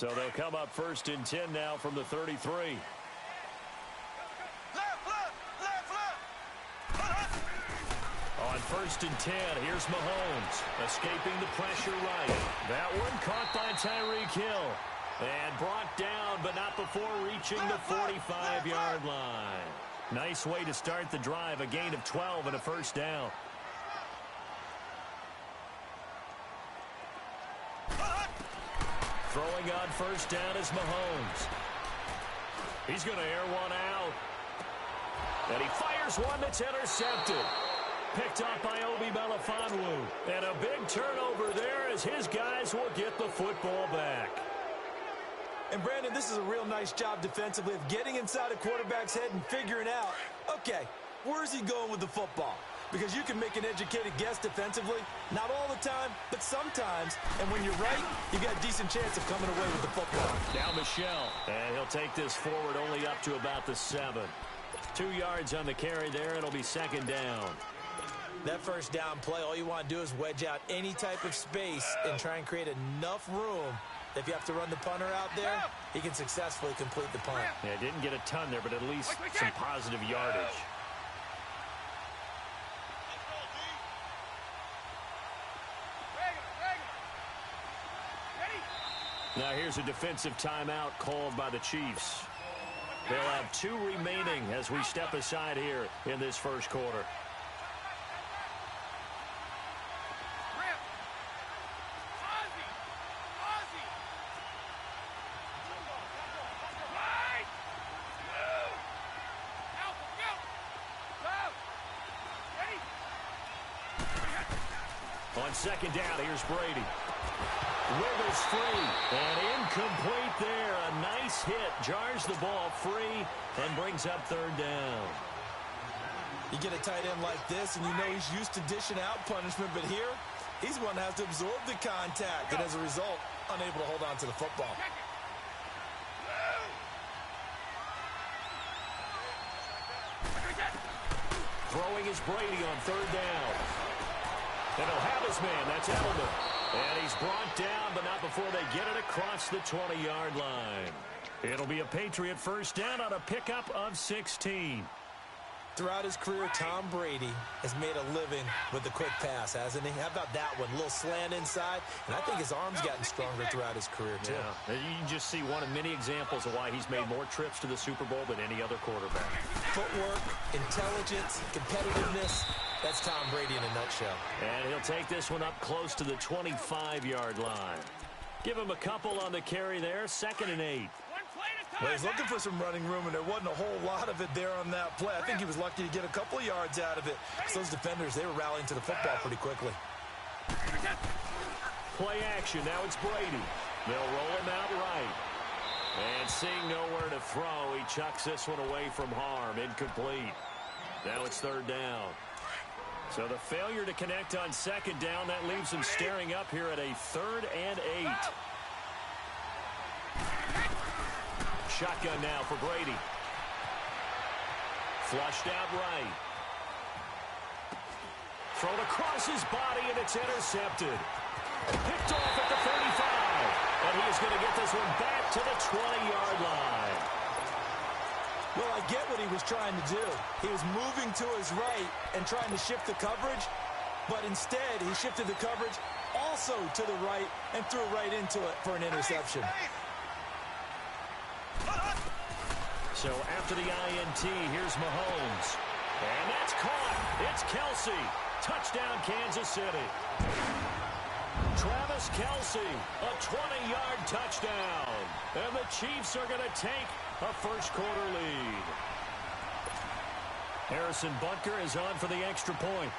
So they'll come up 1st and 10 now from the 33. On 1st and 10, here's Mahomes, escaping the pressure right. That one caught by Tyreek Hill. And brought down, but not before reaching the 45-yard line. Nice way to start the drive, a gain of 12 and a 1st down. Throwing on 1st down is Mahomes. He's going to air one out. And he fires one that's intercepted. Picked up by Obi Melifonwu. And a big turnover there as his guys will get the football back. And, Brandon, this is a real nice job defensively of getting inside a quarterback's head and figuring out, okay, where's he going with the football? Because you can make an educated guess defensively, not all the time, but sometimes. And when you're right, you got a decent chance of coming away with the football. Now Michelle, and he'll take this forward only up to about the 7. 2 yards on the carry there. It'll be 2nd down. That 1st down play, all you want to do is wedge out any type of space and try and create enough room. If you have to run the punter out there, he can successfully complete the punt. Yeah, didn't get a ton there, but at least some positive yardage. Now here's a defensive timeout called by the Chiefs. They'll have 2 remaining as we step aside here in this 1st quarter. On 2nd down, here's Brady. Wiggles free and incomplete there. A nice hit. Jars the ball free and brings up 3rd down. You get a tight end like this and you know he's used to dishing out punishment, but here he's one that has to absorb the contact and as a result unable to hold on to the football. Throwing is Brady on 3rd down. And he'll have his man. That's Edelman. And he's brought down, but not before they get it across the 20-yard line. It'll be a Patriot 1st down on a pickup of 16. Throughout his career, Tom Brady has made a living with the quick pass, hasn't he? How about that one? A little slant inside, and I think his arm's gotten stronger throughout his career, too. Yeah. You can just see one of many examples of why he's made more trips to the Super Bowl than any other quarterback. Footwork, intelligence, competitiveness. That's Tom Brady in a nutshell. And he'll take this one up close to the 25-yard line. Give him a couple on the carry there. 2nd and 8. Well, he's looking for some running room, and there wasn't a whole lot of it there on that play. I think he was lucky to get a couple of yards out of it. Those defenders, they were rallying to the football pretty quickly. Play action. Now it's Brady. They'll roll him out right. And seeing nowhere to throw, he chucks this one away from harm. Incomplete. Now it's 3rd down. So the failure to connect on 2nd down, that leaves him staring up here at a 3rd and 8. Shotgun now for Brady. Flushed out right. Thrown across his body, and it's intercepted. Picked off at the 35. And he is going to get this one back to the 20-yard line. Well, I get what he was trying to do. He was moving to his right and trying to shift the coverage, but instead he shifted the coverage also to the right and threw right into it for an interception. So after the INT, here's Mahomes. And that's caught. It's Kelsey. Touchdown, Kansas City. Travis Kelsey, a 20-yard touchdown. And the Chiefs are going to take a 1st quarter lead. Harrison Butker is on for the extra point.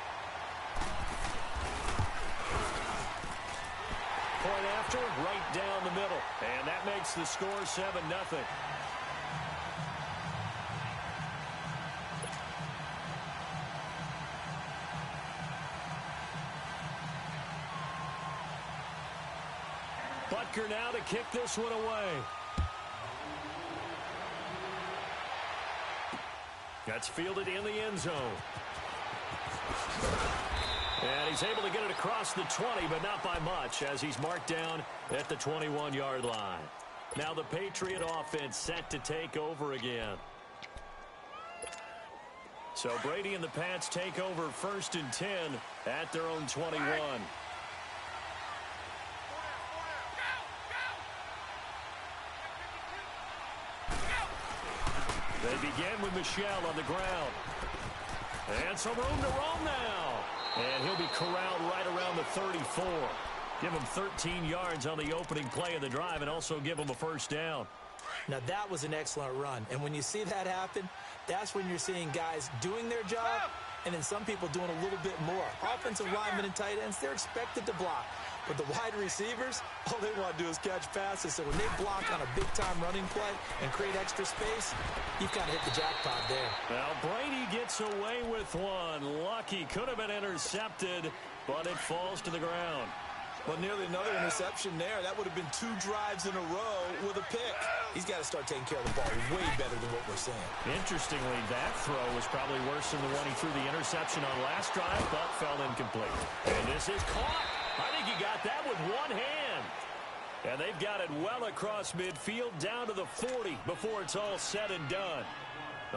Point after, right down the middle. And that makes the score 7-0. Butker now to kick this one away. That's fielded in the end zone. And he's able to get it across the 20, but not by much, as he's marked down at the 21-yard line. Now the Patriot offense set to take over again. So Brady and the Pats take over 1st and 10 at their own 21. They begin with Michel on the ground. And some room to roam now. And he'll be corralled right around the 34. Give him 13 yards on the opening play of the drive and also give him a first down. Now, that was an excellent run. And when you see that happen, that's when you're seeing guys doing their job and then some people doing a little bit more. Offensive linemen and tight ends, they're expected to block. But the wide receivers, all they want to do is catch passes. So when they block on a big-time running play and create extra space, you've kind of hit the jackpot there. Well, Brady gets away with one. Lucky, could have been intercepted, but it falls to the ground. Well, nearly another interception there. That would have been 2 drives in a row with a pick. He's got to start taking care of the ball way better than what we're seeing. Interestingly, that throw was probably worse than the one he threw the interception on last drive, but fell incomplete. And this is caught. I think he got that with one hand. And they've got it well across midfield down to the 40 before it's all said and done.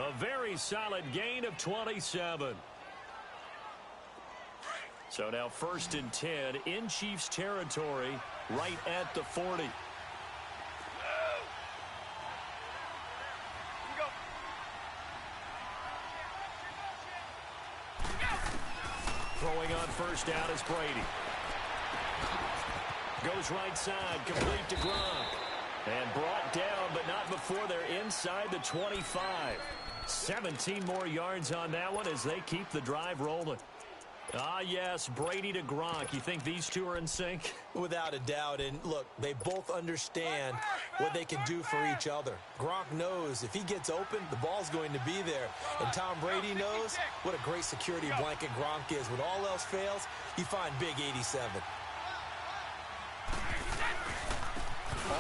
A very solid gain of 27. So now 1st and 10 in Chiefs territory right at the 40. Throwing on first down is Brady. Goes right side, complete to Gronk. And brought down, but not before they're inside the 25. 17 more yards on that one as they keep the drive rolling. Ah, yes, Brady to Gronk. You think these two are in sync? Without a doubt. And look, they both understand what they can do for each other. Gronk knows if he gets open, the ball's going to be there. And Tom Brady knows what a great security blanket Gronk is. When all else fails, you find Big 87.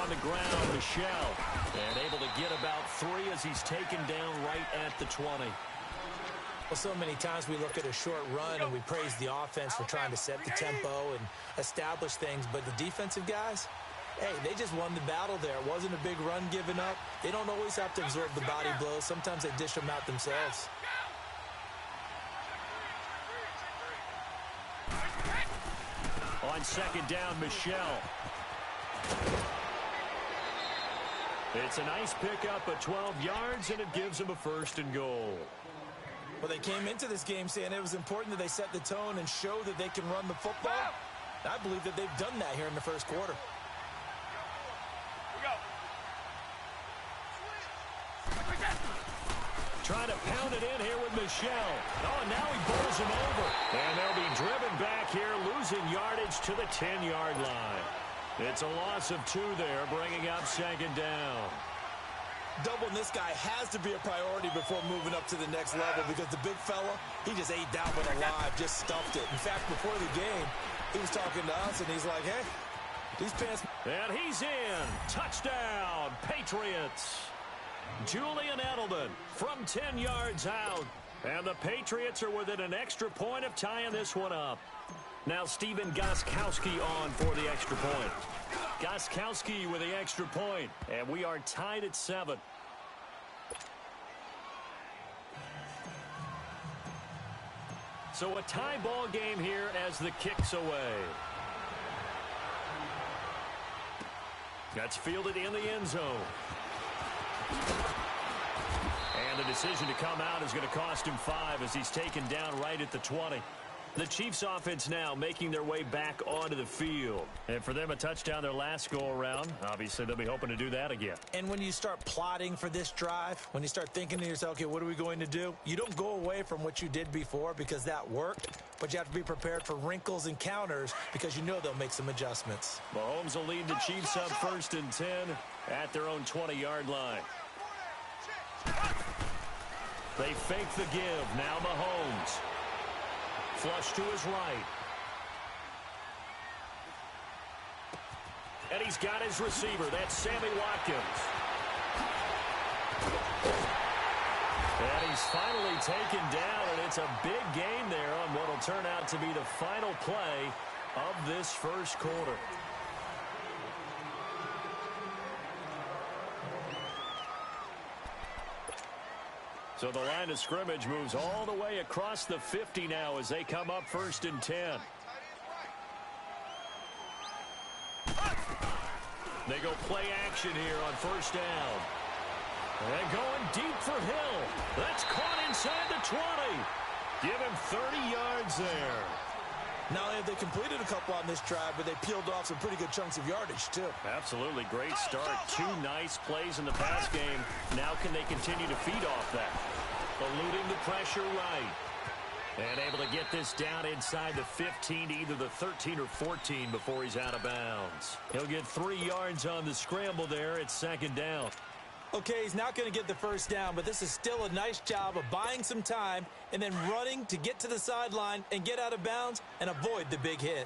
On the ground, Michel. And able to get about 3 as he's taken down right at the 20. Well, so many times we look at a short run and we praise the offense for trying to set the tempo and establish things. But the defensive guys, hey, they just won the battle there. It wasn't a big run given up. They don't always have to absorb the body blows. Sometimes they dish them out themselves. On 2nd down, Michel. It's a nice pickup of 12 yards, and it gives them a 1st and goal. Well, they came into this game saying it was important that they set the tone and show that they can run the football. I believe that they've done that here in the 1st quarter. Trying to pound it in here with Michel. Oh, and now he bowls him over. And they'll be driven back here, losing yardage to the 10-yard line. It's a loss of 2 there, bringing up 2nd down. Doubling this guy has to be a priority before moving up to the next level because the big fella, he just ate that one alive, just stuffed it. In fact, before the game, he was talking to us, and he's like, hey, these pants... And he's in. Touchdown, Patriots. Julian Edelman from 10 yards out. And the Patriots are within an extra point of tying this one up. Now Stephen Gostkowski on for the extra point. Gostkowski with the extra point, and we are tied at 7. So a tie ball game here as the kick's away. That's fielded in the end zone. And the decision to come out is going to cost him 5 as he's taken down right at the 20. The Chiefs offense now making their way back onto the field. And for them, a touchdown their last go-around. Obviously, they'll be hoping to do that again. And when you start plotting for this drive, when you start thinking to yourself, okay, what are we going to do? You don't go away from what you did before because that worked, but you have to be prepared for wrinkles and counters because you know they'll make some adjustments. Mahomes will lead the Chiefs up 1st and 10 at their own 20-yard line. They fake the give. Now Mahomes. Flush to his right. And he's got his receiver. That's Sammy Watkins. And he's finally taken down, and it's a big gain there on what will turn out to be the final play of this 1st quarter. So the line of scrimmage moves all the way across the 50 now as they come up 1st and 10. They go play action here on 1st down. And going deep for Hill. That's caught inside the 20. Give him 30 yards there. Not only have they completed a couple on this drive, but they peeled off some pretty good chunks of yardage, too. Absolutely. Great start. 2 nice plays in the pass game. Now can they continue to feed off that? Eluding the pressure right. And able to get this down inside the 15 to either the 13 or 14 before he's out of bounds. He'll get 3 yards on the scramble there. It's 2nd down. Okay, he's not going to get the 1st down, but this is still a nice job of buying some time and then running to get to the sideline and get out of bounds and avoid the big hit.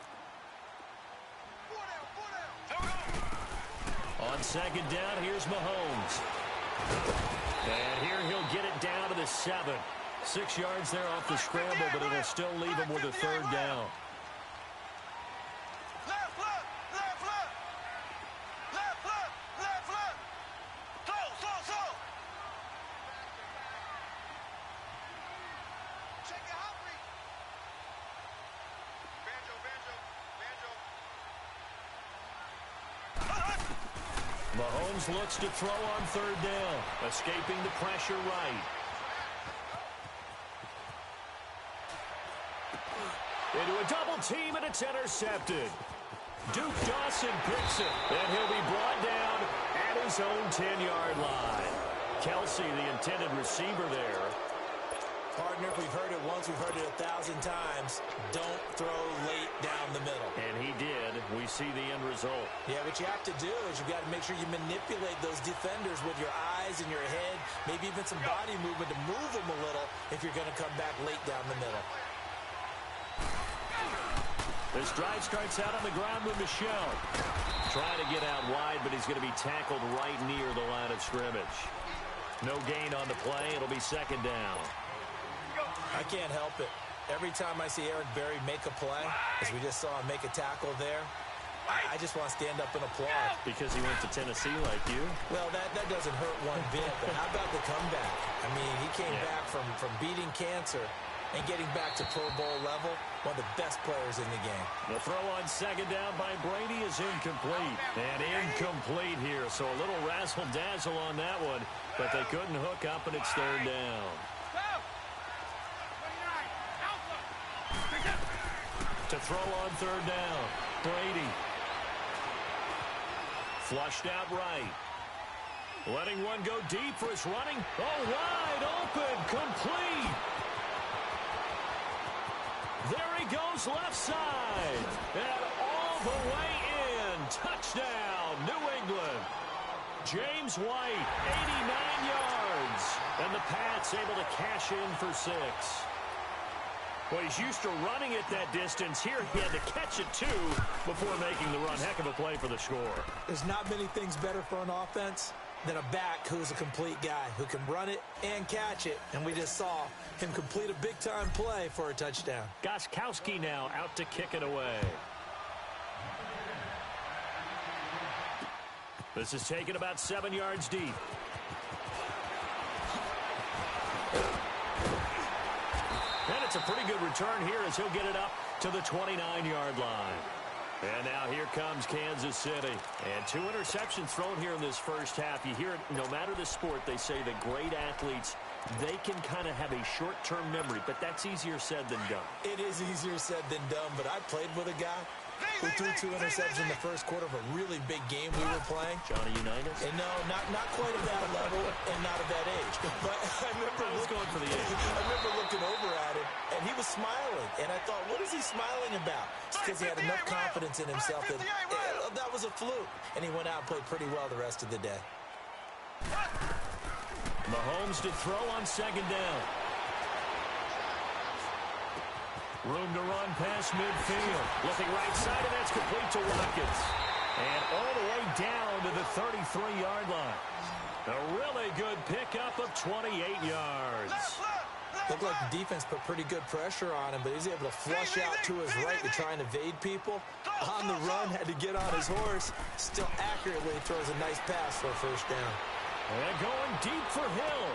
On 2nd down, here's Mahomes. And here he'll get it down to the 7. 6 yards there off the scramble, but it'll still leave him with a 3rd down. Mahomes looks to throw on 3rd down, escaping the pressure right. Into a double team, and it's intercepted. Duke Dawson picks it, and he'll be brought down at his own 10-yard line. Kelsey, the intended receiver there. Partner, we've heard it once, we've heard it 1,000 times. Don't throw late down the middle. And he did. We see the end result. Yeah, what you have to do is you've got to make sure you manipulate those defenders with your eyes and your head, maybe even some body movement to move them a little if you're going to come back late down the middle. This drive starts out on the ground with Michel. Trying to get out wide, but he's going to be tackled right near the line of scrimmage. No gain on the play. It'll be 2nd down. I can't help it. Every time I see Eric Berry make a play, as we just saw him make a tackle there, I just want to stand up and applaud. Because he went to Tennessee like you? Well, that doesn't hurt one bit, but how about the comeback? I mean, he came back from beating cancer and getting back to Pro Bowl level, one of the best players in the game. The throw on 2nd down by Brady is incomplete. And incomplete here, so a little razzle-dazzle on that one, but they couldn't hook up, and it's 3rd down. To throw on 3rd down, Brady. Flushed out right. Letting one go deep for his running. Oh, wide open, complete. There he goes left side. And all the way in. Touchdown, New England. James White, 89 yards. And the Pats able to cash in for 6. Well, he's used to running it that distance. Here he had to catch it, too, before making the run. Heck of a play for the score. There's not many things better for an offense than a back who's a complete guy, who can run it and catch it. And we just saw him complete a big-time play for a touchdown. Gostkowski now out to kick it away. This is taken about 7 yards deep. And it's a pretty good return here as he'll get it up to the 29-yard line. And now here comes Kansas City. And 2 interceptions thrown here in this first half. You hear it, no matter the sport, they say that great athletes, they can kind of have a short-term memory, but that's easier said than done. It is easier said than done, but I played with a guy who threw 2 interceptions in the first quarter of a really big game we were playing. Johnny Unitas? And no, not quite at that level and not at that age. But I remember looking over at him, and he was smiling. And I thought, what is he smiling about? It's because he had enough confidence in himself that that was a fluke. And he went out and played pretty well the rest of the day. Mahomes to throw on 2nd down. Room to run past midfield. Looking right side, and that's complete to Watkins. And all the way down to the 33-yard line. A really good pickup of 28 yards. Looked like the defense put pretty good pressure on him, but he's able to flush out to his right to try and evade people. On the run, had to get on his horse. Still accurately throws a nice pass for a 1st down. And going deep for Hill.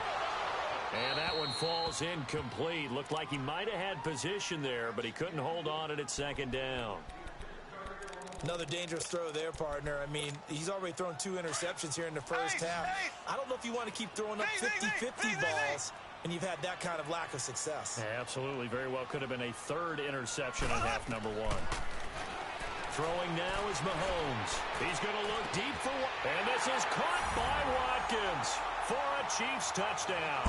And that one falls incomplete. Looked like he might have had position there, but he couldn't hold on at second down. Another dangerous throw there, partner. I mean, he's already thrown 2 interceptions here in the first half. I don't know if you want to keep throwing up 50-50 balls, and you've had that kind of lack of success. Yeah, absolutely. Very well could have been a 3rd interception in half number 1. Throwing now is Mahomes. He's going to look deep for one. And this is caught by Watkins for a Chiefs touchdown.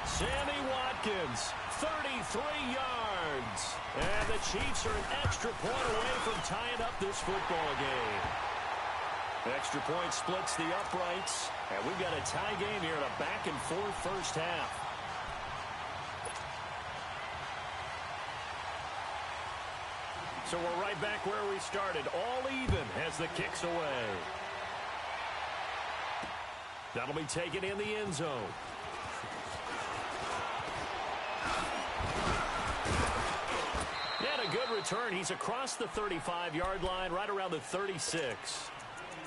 Sammy Watkins, 33 yards. And the Chiefs are an extra point away from tying up this football game. Extra point splits the uprights. And we've got a tie game here in a back-and-forth first half. So we're right back where we started. All even as the kick's away. That'll be taken in the end zone. And a good return. He's across the 35-yard line, right around the 36.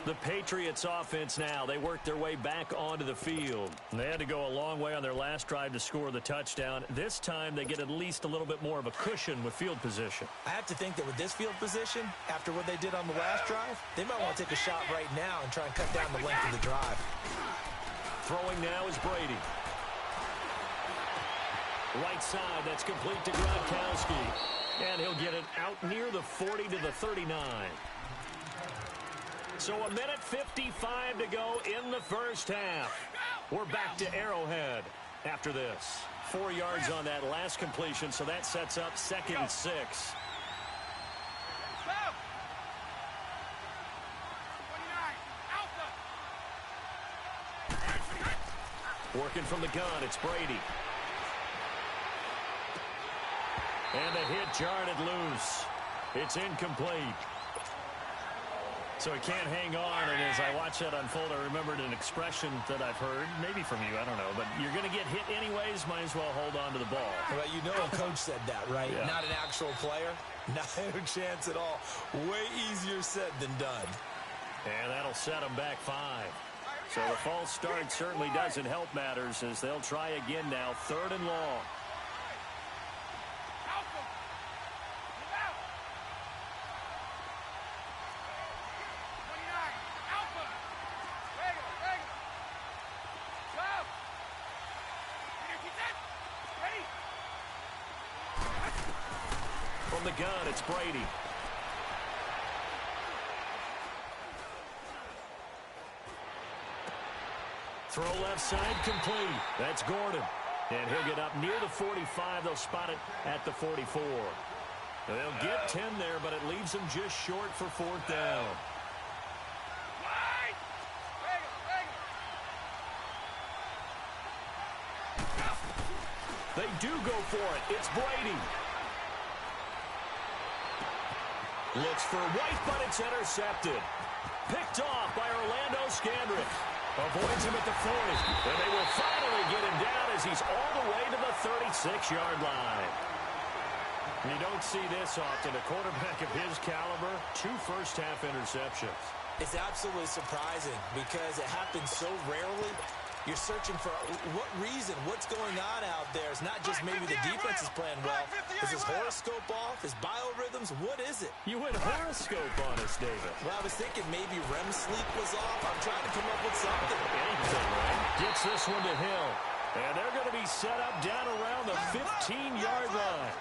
The Patriots offense now, they worked their way back onto the field. They had to go a long way on their last drive to score the touchdown. This time they get at least a little bit more of a cushion with field position. I have to think that with this field position, after what they did on the last drive, they might want to take a shot right now and try and cut down the length of the drive. Throwing now is Brady. Right side, that's complete to Gronkowski. And he'll get it out near the 40 to the 39. So a minute 55 to go in the first half. We're back to Arrowhead after this. 4 yards on that last completion, so that sets up 2nd and 6. Working from the gun, it's Brady. And the hit jarred it loose. It's incomplete. So he can't hang on, and as I watch that unfold, I remembered an expression that I've heard, maybe from you, I don't know, but you're going to get hit anyways, might as well hold on to the ball. Well, you know a coach said that, right? Yeah. Not an actual player. Not a chance at all. Way easier said than done. And that'll set him back 5. So the false start certainly doesn't help matters as they'll try again now, 3rd and long. From the gun, it's Brady. Throw left side complete. That's Gordon. And he'll get up near the 45. They'll spot it at the 44. They'll get 10 there, but it leaves them just short for 4th down. They do go for it. It's Brady. Looks for White, but it's intercepted. Picked off by Orlando Scandrick. Avoids him at the 40. And they will finally get him down as he's all the way to the 36-yard line. You don't see this often. A quarterback of his caliber, 2 first-half interceptions. It's absolutely surprising because it happens so rarely. You're searching for what reason, what's going on out there. It's not just maybe the defense is playing well. Is his horoscope off? His biorhythms? What is it? You went horoscope on us, David. Well, I was thinking maybe REM sleep was off. I'm trying to come up with something. Anything, right? Gets this one to Hill. And they're going to be set up down around the 15-yard line.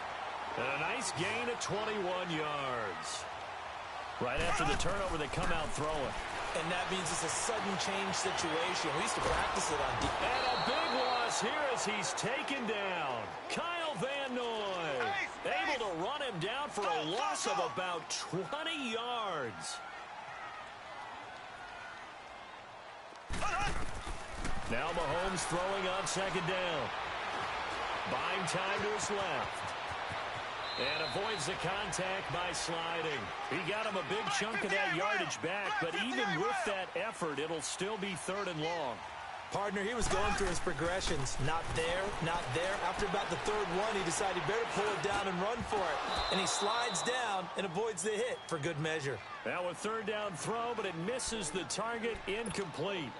And a nice gain of 21 yards. Right after the turnover, they come out throwing. And that means it's a sudden change situation. We used to practice it on defense. And a big loss here as he's taken down. Kyle Van Noy able to run him down for a loss of about 20 yards. Now Mahomes throwing on 2nd down. Buying time to his left. And avoids the contact by sliding. He got him a big chunk of that yardage back, but even with that effort, it'll still be 3rd and long. Partner, he was going through his progressions. Not there, not there. After about the 3rd one, he decided better pull it down and run for it. And he slides down and avoids the hit for good measure. Now a 3rd down throw, but it misses the target, incomplete.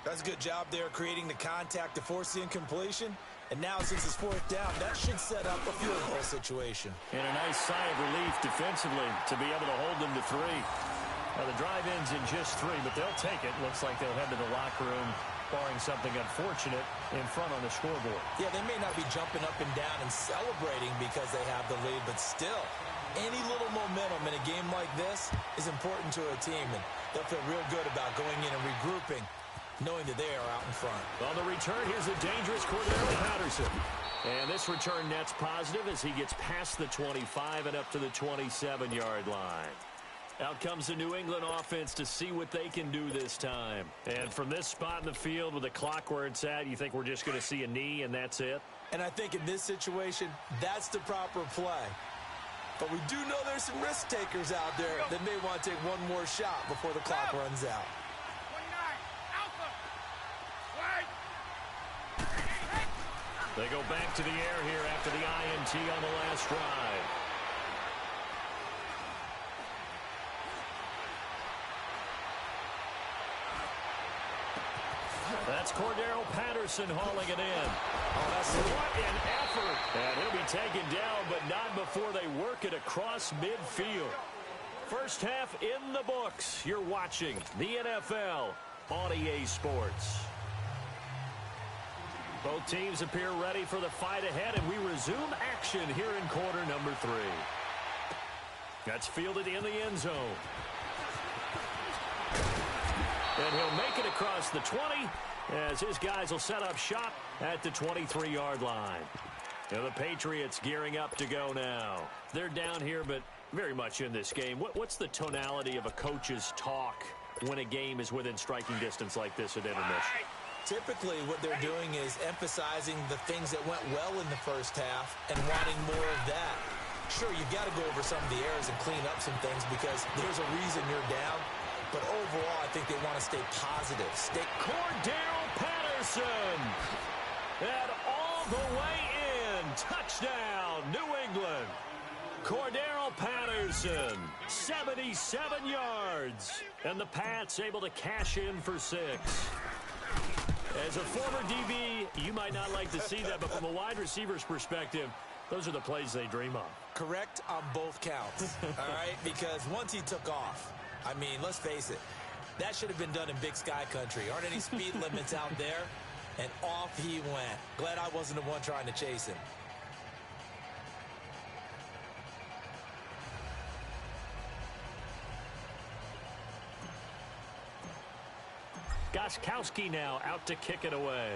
That's a good job there creating the contact to force the incompletion. And now, since it's fourth down, that should set up a field goal situation. And a nice sigh of relief defensively to be able to hold them to 3. Now, the drive ends in just 3, but they'll take it. Looks like they'll head to the locker room, barring something unfortunate, in front on the scoreboard. Yeah, they may not be jumping up and down and celebrating because they have the lead, but still, any little momentum in a game like this is important to a team, and they'll feel real good about going in and regrouping, knowing that they are out in front. On the return, here's a dangerous Cordero Patterson. And this return net's positive as he gets past the 25 and up to the 27-yard line. Out comes the New England offense to see what they can do this time. And from this spot in the field with the clock where it's at, you think we're just going to see a knee and that's it? And I think in this situation, that's the proper play. But we do know there's some risk takers out there that may want to take one more shot before the clock runs out. They go back to the air here after the INT on the last drive. That's Cordero Patterson hauling it in. What an effort. And he'll be taken down, but not before they work it across midfield. First half in the books. You're watching the NFL on EA Sports. Both teams appear ready for the fight ahead, and we resume action here in quarter number 3. That's fielded in the end zone. And he'll make it across the 20 as his guys will set up shop at the 23-yard line. Now the Patriots gearing up to go now. They're down here, but very much in this game. What's the tonality of a coach's talk when a game is within striking distance like this at intermission? Typically, what they're doing is emphasizing the things that went well in the first half and wanting more of that. Sure, you've got to go over some of the errors and clean up some things because there's a reason you're down. But overall, I think they want to stay positive. Cordero Patterson. And all the way in. Touchdown, New England. Cordero Patterson, 77 yards. And the Pats able to cash in for 6. As a former DB, you might not like to see that, but from a wide receiver's perspective, those are the plays they dream of. Correct on both counts, all right? Because once he took off, I mean, let's face it, that should have been done in Big Sky Country. Aren't any speed limits out there? And off he went. Glad I wasn't the one trying to chase him. Gostkowski now out to kick it away.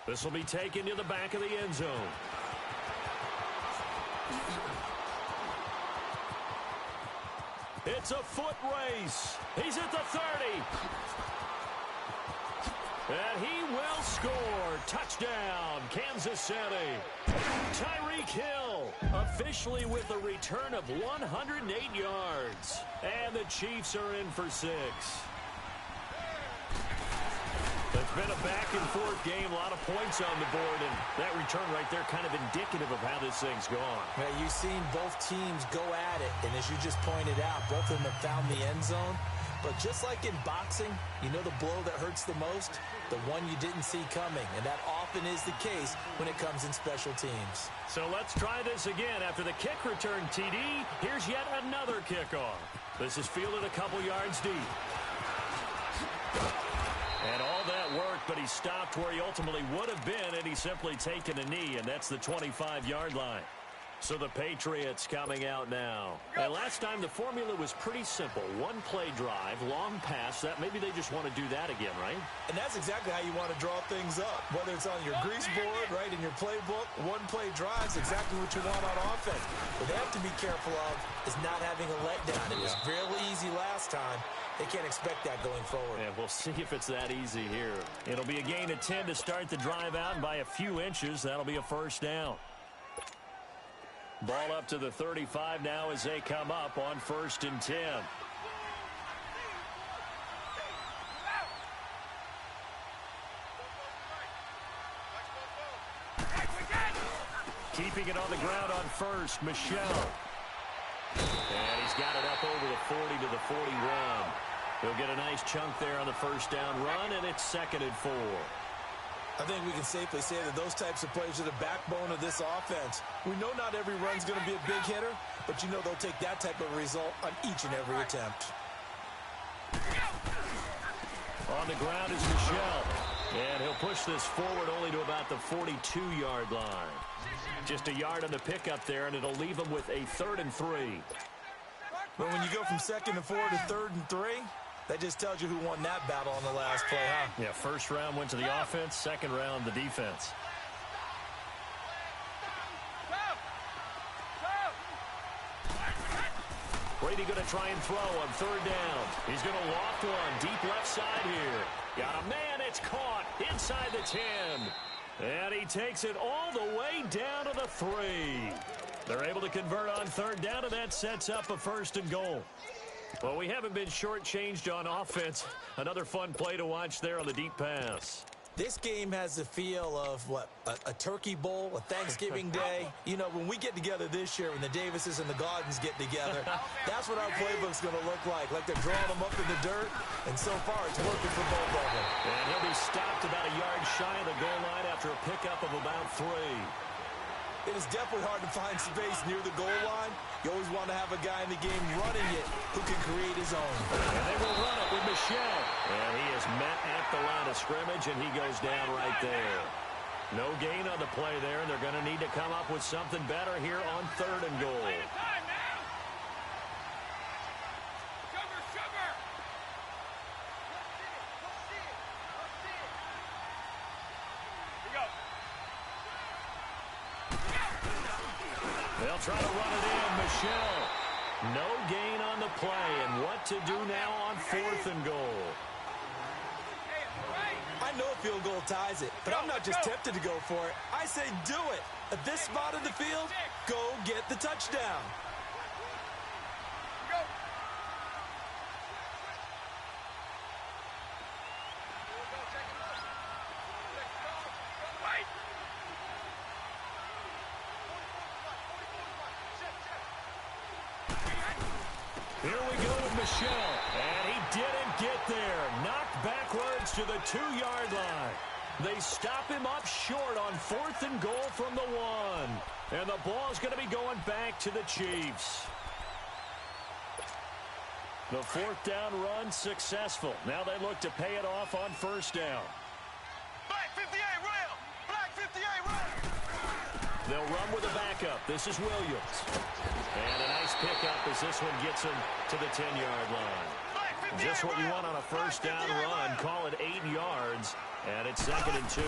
This will be taken to the back of the end zone. It's a foot race. He's at the 30. And he will score. Touchdown, Kansas City. Tyreek Hill officially with a return of 108 yards. And the Chiefs are in for 6. It's been a back-and-forth game, a lot of points on the board, and that return right there kind of indicative of how this thing's gone. Yeah, you've seen both teams go at it, and as you just pointed out, both of them have found the end zone. But just like in boxing, you know the blow that hurts the most? The one you didn't see coming, and that often is the case when it comes in special teams. So let's try this again. After the kick return, TD, here's yet another kickoff. This is fielded a couple yards deep. And all that worked, but he stopped where he ultimately would have been, and he's simply taken a knee, and that's the 25-yard line. So the Patriots coming out now. And last time the formula was pretty simple. One play drive, long pass. That maybe they just want to do that again, right? And that's exactly how you want to draw things up. Whether it's on your grease board, right, in your playbook, one play drive is exactly what you want on offense. What they have to be careful of is not having a letdown. It was real easy last time. They can't expect that going forward. And we'll see if it's that easy here. It'll be a gain of 10 to start the drive out, and by a few inches, that'll be a first down. Ball up to the 35 now as they come up on 1st and 10. Keeping it on the ground on 1st, Michelle. And he's got it up over the 40 to the 41. He'll get a nice chunk there on the first down run, and it's 2nd and 4. I think we can safely say that those types of plays are the backbone of this offense. We know not every run's going to be a big hitter, but you know they'll take that type of result on each and every attempt. On the ground is Michel, and he'll push this forward only to about the 42-yard line. Just a yard on the pickup there, and it'll leave him with a 3rd and 3. But when you go from 2nd and 4 to 3rd and 3, that just tells you who won that battle on the last play, huh? Yeah, first round went to the offense, second round the defense. Brady going to try and throw on 3rd down. He's going to loft one deep left side here. Got a man, it's caught inside the 10. And he takes it all the way down to the 3. They're able to convert on 3rd down, and that sets up a 1st and goal. Well, we haven't been shortchanged on offense. Another fun play to watch there on the deep pass. This game has the feel of, what, a turkey bowl, a Thanksgiving day. You know, when we get together this year, when the Davises and the Gardens get together, that's what our playbook's going to look like they're drawing them up in the dirt, and so far it's working for both of them. And he'll be stopped about a yard shy of the goal line after a pickup of about 3. It is definitely hard to find space near the goal line. You always want to have a guy in the game running it who can create his own. And they will run it with Michel. And he is met at the line of scrimmage, and he goes down right there. No gain on the play there, and they're going to need to come up with something better here on 3rd and goal. They'll try to run it in. Michel. No gain on the play. And what to do now on 4th and goal? I know a field goal ties it, but I'm not just tempted to go for it. I say do it. At this spot of the field, go get the touchdown. Here we go with Michel, and he didn't get there. Knocked backwards to the 2-yard line. They stop him up short on 4th and goal from the 1. And the ball's going to be going back to the Chiefs. The 4th down run successful. Now they look to pay it off on 1st down. Black 58 rail! Black 58 rail! They'll run with a backup. This is Williams. And a nice pickup as this one gets him to the 10-yard line. Just what you want on a 1st down run. Call it 8 yards. And it's 2nd and 2.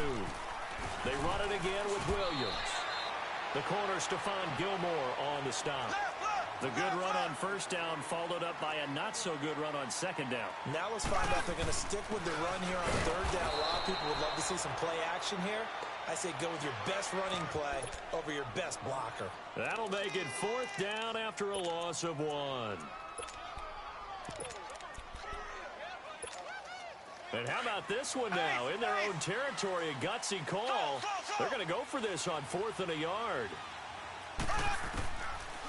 They run it again with Williams. The corner, Stephon Gilmore on the stop. The good run on 1st down followed up by a not-so-good run on 2nd down. Now let's find out if they're going to stick with the run here on 3rd down. A lot of people would love to see some play action here. I say go with your best running play over your best blocker. That'll make it 4th down after a loss of 1. And how about this one now? In their own territory, a gutsy call. They're going to go for this on 4th and a yard.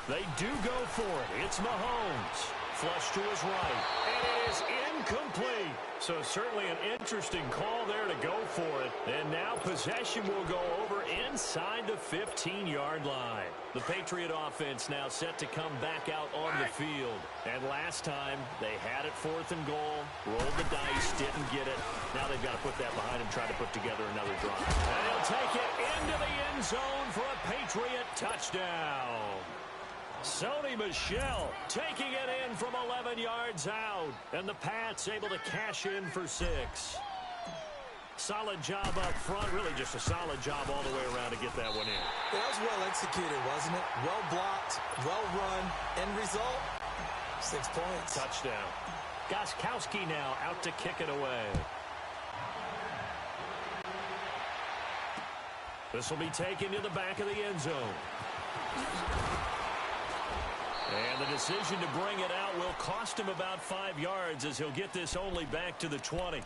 They do go for it. It's Mahomes. Flush to his right. And it is incomplete. So certainly an interesting call there to go for it. And now possession will go over inside the 15-yard line. The Patriot offense now set to come back out on the field. And last time, they had it 4th and goal, rolled the dice, didn't get it. Now they've got to put that behind them, try to put together another drive. And he'll take it into the end zone for a Patriot touchdown. Sony Michel taking it in from 11 yards out. And the Pats able to cash in for 6. Solid job up front. Really just a solid job all the way around to get that one in. That was well executed, wasn't it? Well blocked, well run. End result, 6 points. Touchdown. Gostkowski now out to kick it away. This will be taken to the back of the end zone. And the decision to bring it out will cost him about 5 yards as he'll get this only back to the 20.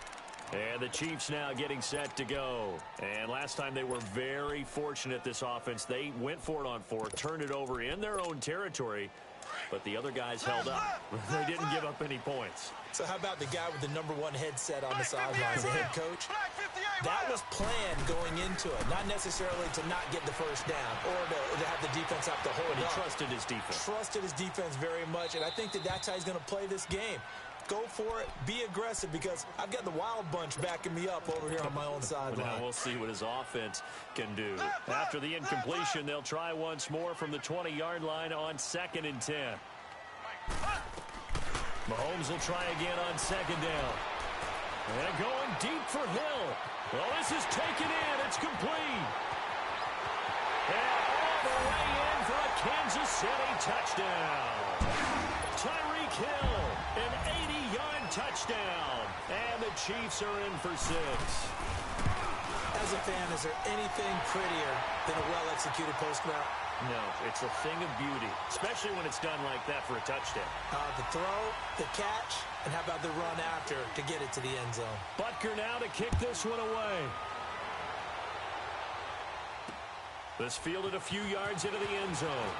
And the Chiefs now getting set to go. And last time they were very fortunate, this offense. They went for it on 4th, turned it over in their own territory. but the other guys held up. They didn't give up any points. So how about the guy with the #1 headset on the sidelines, the head coach? That was planned going into it, not necessarily to not get the first down or to have the defense have to hold But he up. trusted his defense. Trusted his defense very much, and I think that's how he's going to play this game. Go for it, be aggressive, because I've got the wild bunch backing me up over here on my own sideline. Now we'll see what his offense can do. After the incompletion, they'll try once more from the 20-yard line on 2nd and 10. Mahomes will try again on 2nd down. And going deep for Hill. Well, this is taken in. It's complete. And all the way in for a Kansas City touchdown. Tyreek Hill, an 80-yard touchdown. And the Chiefs are in for 6. As a fan, is there anything prettier than a well-executed post route? No, it's a thing of beauty, especially when it's done like that for a touchdown. The throw, the catch, and how about the run after to get it to the end zone? Butker now to kick this one away. This fielded a few yards into the end zone.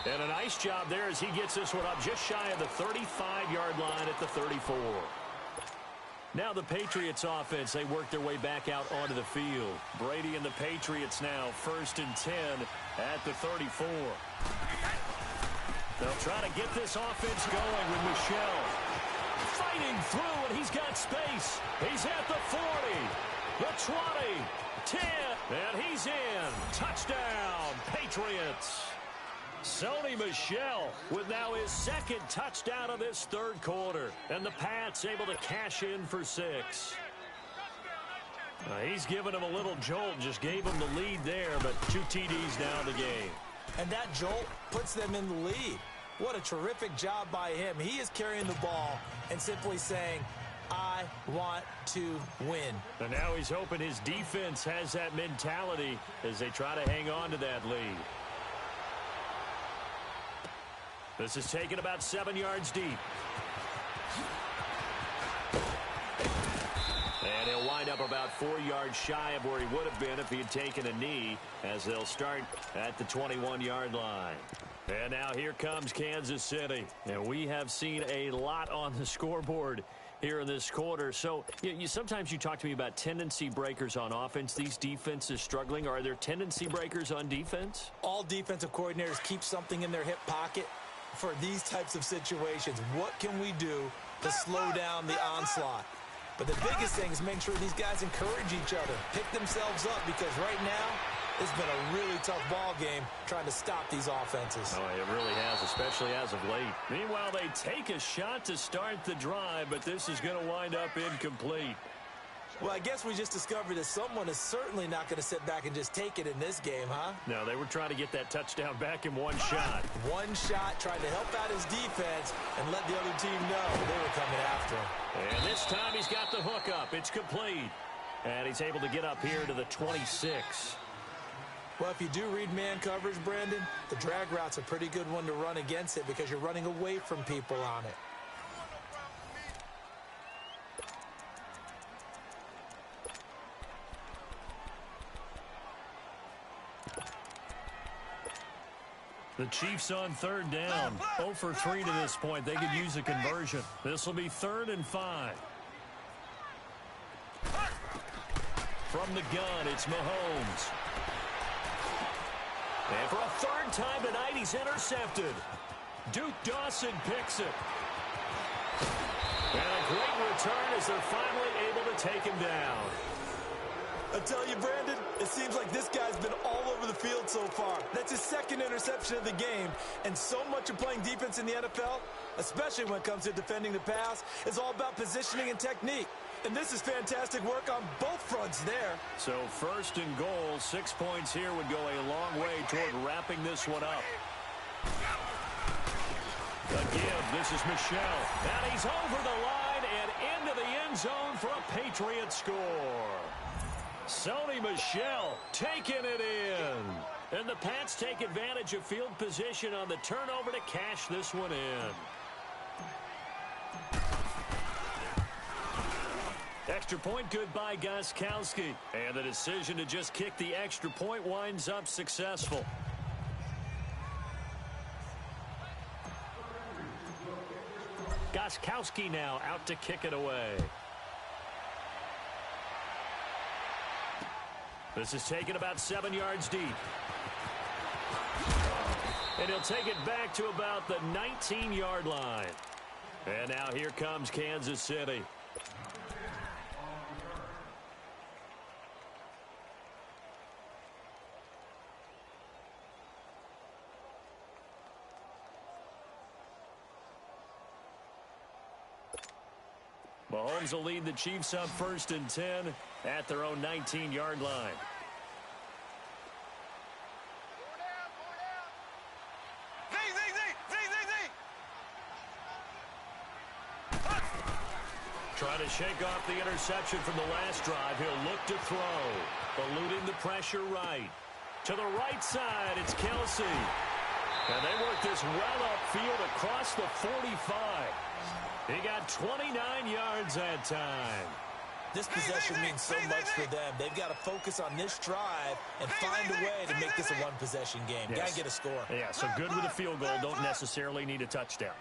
And a nice job there as he gets this one up just shy of the 35-yard line at the 34. Now the Patriots offense, they work their way back out onto the field. Brady and the Patriots now 1st and 10 at the 34. They'll try to get this offense going with Michel. Fighting through, and he's got space. He's at the 40, the 20, 10, and he's in. Touchdown, Patriots. Sony Michel with now his 2nd touchdown of this 3rd quarter. And the Pats able to cash in for 6. He's given him a little jolt, just gave him the lead there, but 2 TDs now in the game. And that jolt puts them in the lead. What a terrific job by him. He is carrying the ball and simply saying, I want to win. And now he's hoping his defense has that mentality as they try to hang on to that lead. This is taken about 7 yards deep. And he'll wind up about 4 yards shy of where he would have been if he had taken a knee, as they'll start at the 21-yard line. And now here comes Kansas City. And we have seen a lot on the scoreboard here in this quarter. So sometimes you talk to me about tendency breakers on offense. These defenses struggling. Are there tendency breakers on defense? All defensive coordinators keep something in their hip pocket for these types of situations. What can we do to slow down the onslaught? But the biggest thing is make sure these guys encourage each other, pick themselves up, because right now it's been a really tough ball game trying to stop these offenses. Oh, it really has, especially as of late. Meanwhile, they take a shot to start the drive, but this is going to wind up incomplete. Well, I guess we just discovered that someone is certainly not going to sit back and just take it in this game, huh? No, they were trying to get that touchdown back in one shot. One shot, trying to help out his defense and let the other team know they were coming after him. And this time he's got the hook up. It's complete. And he's able to get up here to the 26. Well, if you do read man coverage, Brandon, the drag route's a pretty good one to run against it because you're running away from people on it. The Chiefs on 3rd down. 0 for 3 to this point. They could use a conversion. This will be 3rd and 5. From the gun, it's Mahomes. And for a 3rd time tonight, he's intercepted. Duke Dawson picks it. And a great return as they're finally able to take him down. I tell you, Brandon, it seems like this guy's been all over the field so far. That's his 2nd interception of the game. And so much of playing defense in the NFL, especially when it comes to defending the pass, is all about positioning and technique. And this is fantastic work on both fronts there. So 1st and goal, 6 points here would go a long way toward wrapping this one up. The give, this is Michel. And he's over the line and into the end zone for a Patriot score. Sony Michel taking it in. And the Pats take advantage of field position on the turnover to cash this one in. Extra point good by Gostkowski. And the decision to just kick the extra point winds up successful. Gostkowski now out to kick it away. This is taken about 7 yards deep. And he'll take it back to about the 19-yard line. And now here comes Kansas City. Mahomes will lead the Chiefs up 1st and 10 at their own 19-yard line. Trying to shake off the interception from the last drive. He'll look to throw. Eluding the pressure right. To the right side, it's Kelsey. And they work this well upfield across the 45. He got 29 yards that time. This possession means so much for them. They've got to focus on this drive and find a way to make this a one-possession game. Yes. Got to get a score. Yeah, so good with a field goal. Don't necessarily need a touchdown.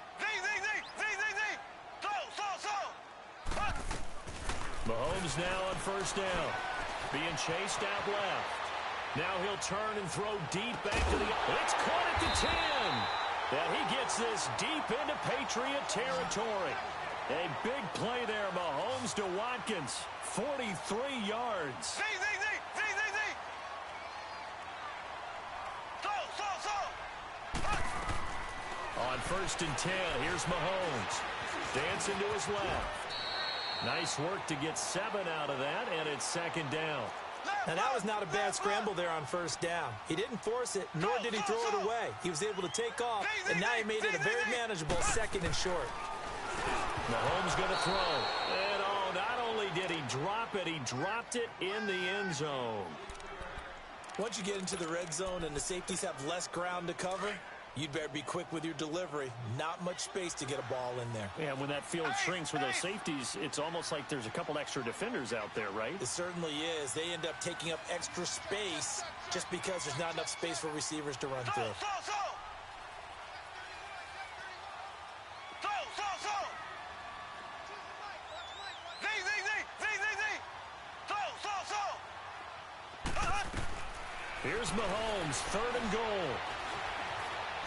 Mahomes now on 1st down. Being chased out left. Now he'll turn and throw deep back to the... It's caught at the 10. And he gets this deep into Patriot territory. A big play there, Mahomes to Watkins. 43 yards. On 1st and 10, here's Mahomes. Dancing to his left. Nice work to get 7 out of that, and it's 2nd down. Now, that was not a bad scramble there on 1st down. He didn't force it, nor did he throw it away. He was able to take off, and now he made it a very manageable 2nd and short. Mahomes going to throw. And, oh, not only did he drop it, he dropped it in the end zone. Once you get into the red zone and the safeties have less ground to cover, you'd better be quick with your delivery. Not much space to get a ball in there. Yeah, when that field shrinks with those safeties, it's almost like there's a couple extra defenders out there, right? It certainly is. They end up taking up extra space just because there's not enough space for receivers to run through. Here's Mahomes, 3rd and goal.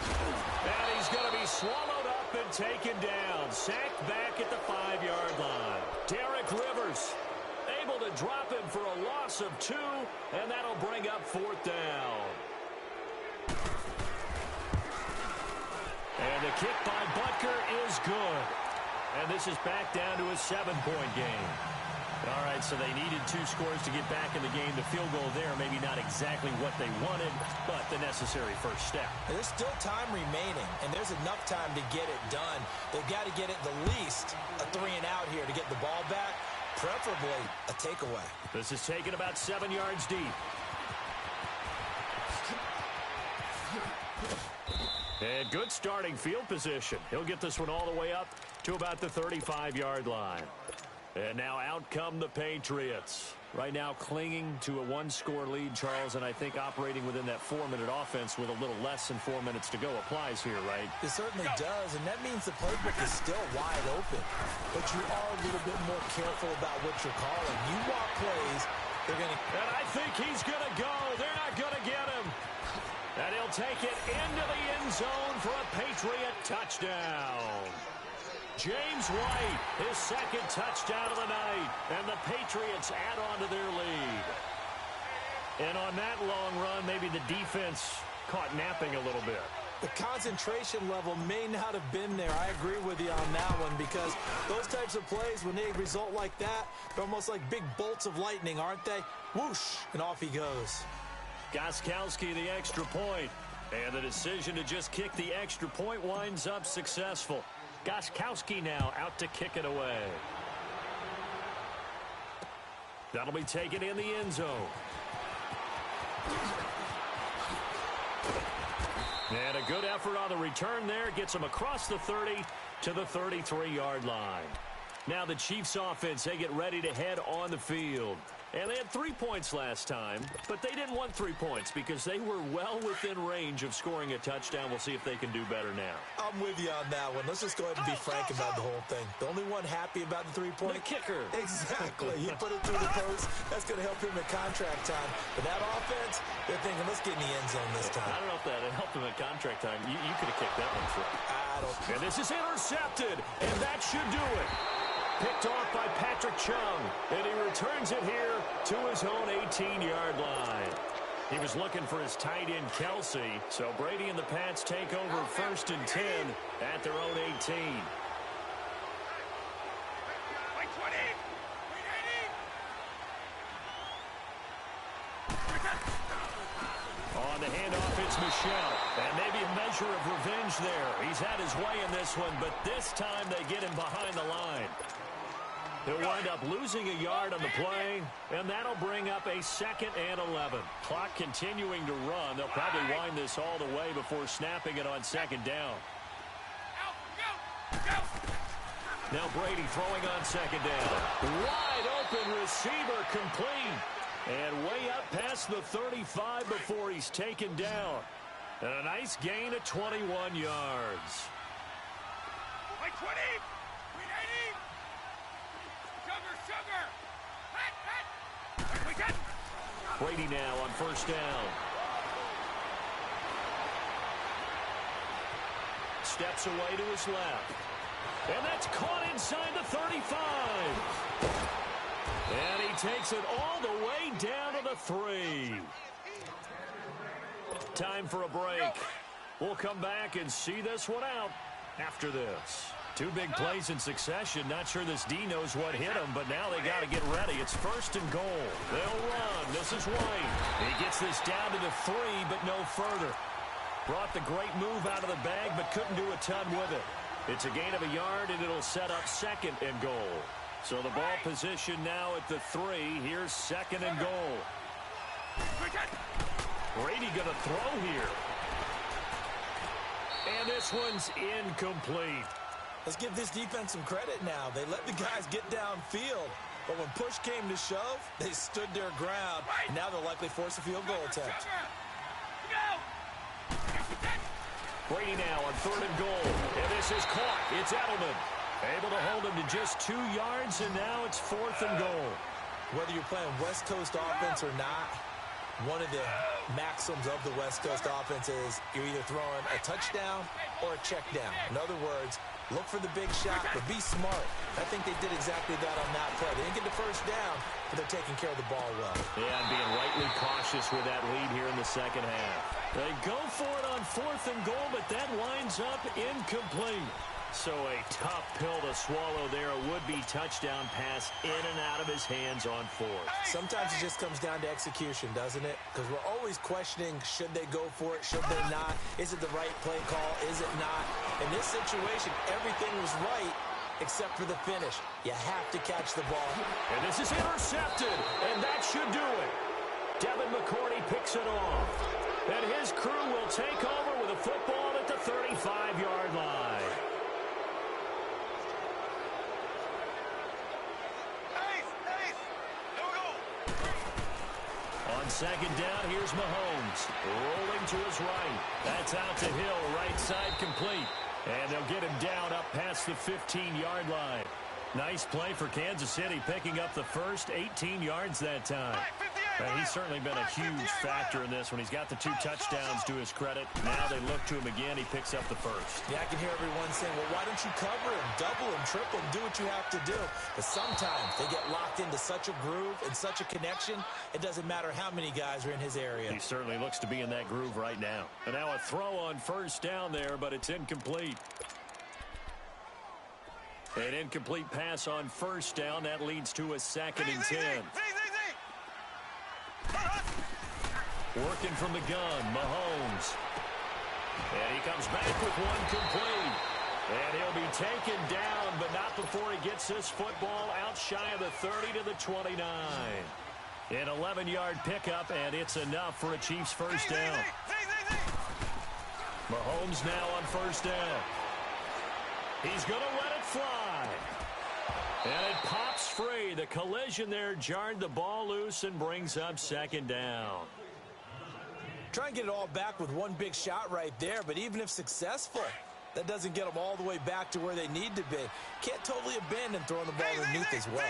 And he's going to be swallowed up and taken down. Sacked back at the 5-yard line. Derek Rivers able to drop him for a loss of 2, and that'll bring up 4th down. And the kick by Butker is good. And this is back down to a 7-point game. All right, so they needed 2 scores to get back in the game. The field goal there, maybe not exactly what they wanted, but the necessary first step. There's still time remaining, and there's enough time to get it done. They've got to get it the least a 3-and-out here to get the ball back, preferably a takeaway. This is taken about 7 yards deep. And good starting field position. He'll get this one all the way up to about the 35-yard line. And now out come the Patriots. Right now clinging to a 1-score lead, Charles, and I think operating within that 4-minute offense with a little less than 4 minutes to go applies here, right? It certainly does, and that means the playbook is still wide open. But you are a little bit more careful about what you're calling. You walk plays, they're going to... And I think he's going to go. They're not going to get him. And he'll take it into the end zone for a Patriot touchdown. James White, his 2nd touchdown of the night, and the Patriots add on to their lead. And on that long run, maybe the defense caught napping a little bit. The concentration level may not have been there. I agree with you on that one, because those types of plays, when they result like that, they're almost like big bolts of lightning, aren't they? Whoosh, and off he goes. Gostkowski, the extra point. And the decision to just kick the extra point winds up successful. Gostkowski now out to kick it away. That'll be taken in the end zone. And a good effort on the return there. Gets him across the 30 to the 33-yard line. Now the Chiefs offense, they get ready to head on the field. And they had 3 points last time, but they didn't want 3 points because they were well within range of scoring a touchdown. We'll see if they can do better now. I'm with you on that one. Let's just go ahead and be frank about the whole thing. The only one happy about the three-point... The kicker. Exactly. He put it through the post. That's going to help him at contract time. But that offense, they're thinking, let's get in the end zone this time. I don't know if that helped him at contract time. You could have kicked that one through. I don't... And this is intercepted, and that should do it. Picked off by Patrick Chung, and he returns it here to his own 18-yard line. He was looking for his tight end, Kelsey, so Brady and the Pats take over 1st and 10 at their own 18. On the handoff, it's Michel. And maybe a measure of revenge there. He's had his way in this one, but this time they get him behind the line. He'll wind up losing a yard on the play, and that'll bring up a 2nd and 11. Clock continuing to run. They'll probably wind this all the way before snapping it on 2nd down. Now Brady throwing on 2nd down. Wide open receiver complete. And way up past the 35 before he's taken down. And a nice gain of 21 yards. Brady now on 1st down. Steps away to his left. And that's caught inside the 35. And he takes it all the way down to the 3. Time for a break. We'll come back and see this one out after this. 2 big plays in succession. Not sure this D knows what hit him, but now they got to get ready. It's 1st and goal. They'll run. This is White. He gets this down to the 3, but no further. Brought the great move out of the bag, but couldn't do a ton with it. It's a gain of a yard, and it'll set up 2nd and goal. So the ball position now at the 3. Here's 2nd and goal. Brady going to throw here. And this one's incomplete. Let's give this defense some credit now. They let the guys get downfield. But when push came to shove, they stood their ground. Now they'll likely force a field goal attempt. Brady now on 3rd and goal. And this is caught. It's Edelman. Able to hold him to just 2 yards, and now it's 4th and goal. Whether you're playing West Coast offense or not, one of the maxims of the West Coast offense is you're either throwing a touchdown or a check down. In other words, look for the big shot, but be smart. I think they did exactly that on that play. They didn't get the 1st down, but they're taking care of the ball well. Yeah, and being rightly cautious with that lead here in the 2nd half. They go for it on 4th and goal, but that winds up incomplete. So a tough pill to swallow there. A would-be touchdown pass in and out of his hands on 4th. Sometimes it just comes down to execution, doesn't it? Because we're always questioning, should they go for it? Should they not? Is it the right play call? Is it not? In this situation, everything was right except for the finish. You have to catch the ball. And this is intercepted, and that should do it. Devin McCourty picks it off. And his crew will take over with a football at the 35-yard line. On 2nd down, here's Mahomes. Rolling to his right. That's out to Hill, right side complete. And they'll get him down up past the 15-yard line. Nice play for Kansas City, picking up the first 18 yards that time. He's certainly been a huge factor in this one. He's got the 2 touchdowns to his credit. Now they look to him again. He picks up the first. Yeah, I can hear everyone saying, well, why don't you cover him, double him, triple him, do what you have to do. But sometimes they get locked into such a groove and such a connection, it doesn't matter how many guys are in his area. He certainly looks to be in that groove right now. And now a throw on 1st down there, but it's incomplete. An incomplete pass on 1st down. That leads to a 2nd and 10. Working from the gun, Mahomes. And he comes back with one complete. And he'll be taken down, but not before he gets this football out shy of the 30 to the 29. An 11-yard pickup, and it's enough for a Chiefs 1st down. Mahomes now on 1st down. He's going to let it fly. And it pops free. The collision there jarred the ball loose and brings up second down. Try and get it all back with one big shot right there, but even if successful, that doesn't get them all the way back to where they need to be. Can't totally abandon throwing the ball underneath as well.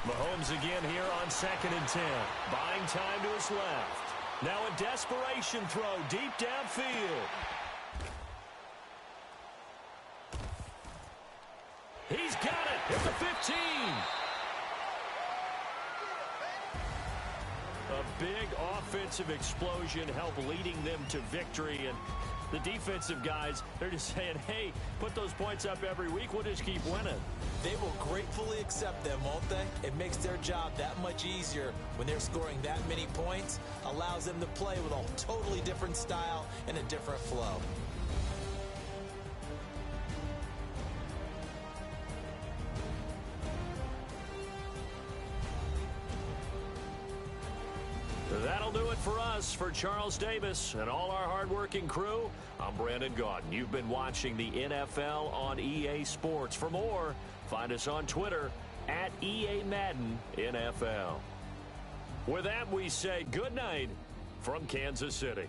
Mahomes again here on 2nd and 10. Buying time to his left. Now a desperation throw deep downfield. He's got it at the 15. A big offensive explosion helped leading them to victory. And the defensive guys, they're just saying, hey, put those points up every week. We'll just keep winning. They will gratefully accept them, won't they? It makes their job that much easier when they're scoring that many points. Allows them to play with a totally different style and a different flow. That'll do it for us. For Charles Davis and all our hardworking crew, I'm Brandon Gaudin. You've been watching the NFL on EA Sports. For more, find us on Twitter at EA Madden NFL. With that, we say good night from Kansas City.